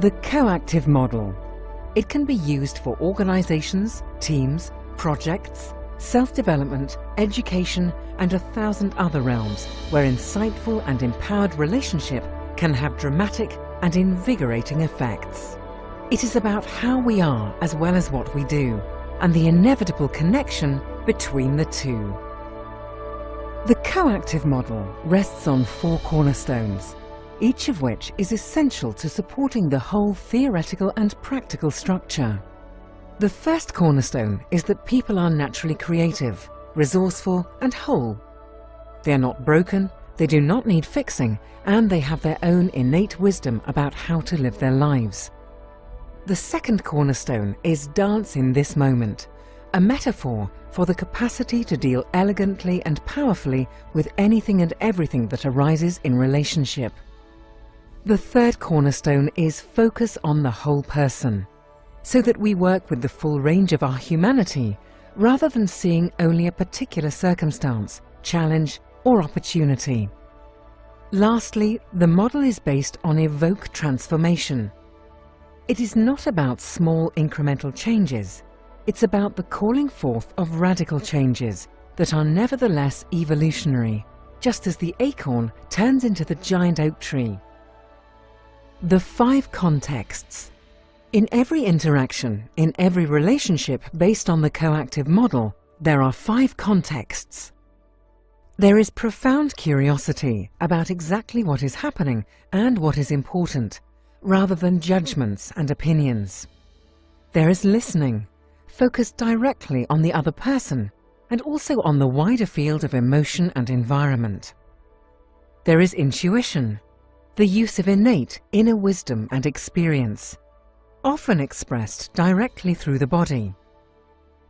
The coactive model. It can be used for organizations, teams, projects, self-development, education, and 1,000 other realms where insightful and empowered relationship can have dramatic and invigorating effects. It is about how we are as well as what we do, and the inevitable connection between the two. The coactive model rests on 4 cornerstones, each of which is essential to supporting the whole theoretical and practical structure. The first cornerstone is that people are naturally creative, resourceful, and whole. They are not broken, they do not need fixing, and they have their own innate wisdom about how to live their lives. The second cornerstone is dance in this moment, a metaphor for the capacity to deal elegantly and powerfully with anything and everything that arises in relationship. The third cornerstone is focus on the whole person, so that we work with the full range of our humanity, rather than seeing only a particular circumstance, challenge, or opportunity. Lastly, the model is based on evoke transformation. It is not about small incremental changes. It's about the calling forth of radical changes that are nevertheless evolutionary, just as the acorn turns into the giant oak tree. The 5 contexts. In every interaction, in every relationship based on the coactive model, there are 5 contexts. There is profound curiosity about exactly what is happening and what is important, rather than judgments and opinions. There is listening, focused directly on the other person and also on the wider field of emotion and environment. There is intuition, the use of innate inner wisdom and experience, often expressed directly through the body.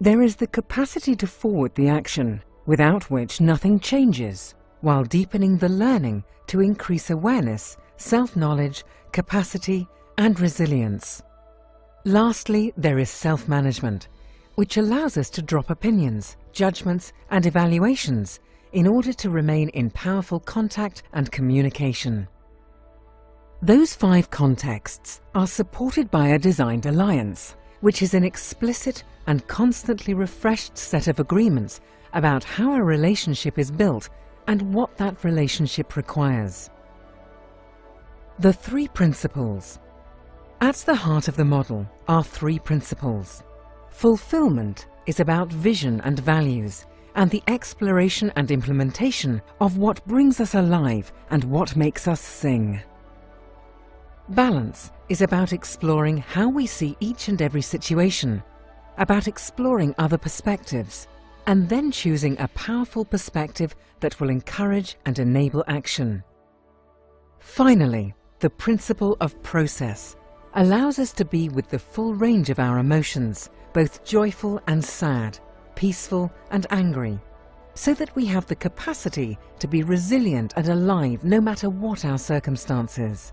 There is the capacity to forward the action, without which nothing changes, while deepening the learning to increase awareness, self-knowledge, capacity, and resilience. Lastly, there is self-management, which allows us to drop opinions, judgments, and evaluations in order to remain in powerful contact and communication. Those 5 contexts are supported by a designed alliance, which is an explicit and constantly refreshed set of agreements about how a relationship is built and what that relationship requires. The 3 principles. At the heart of the model are 3 principles. Fulfillment is about vision and values, and the exploration and implementation of what brings us alive and what makes us sing. Balance is about exploring how we see each and every situation, about exploring other perspectives, and then choosing a powerful perspective that will encourage and enable action. Finally, the principle of process allows us to be with the full range of our emotions, both joyful and sad, peaceful and angry, so that we have the capacity to be resilient and alive no matter what our circumstances.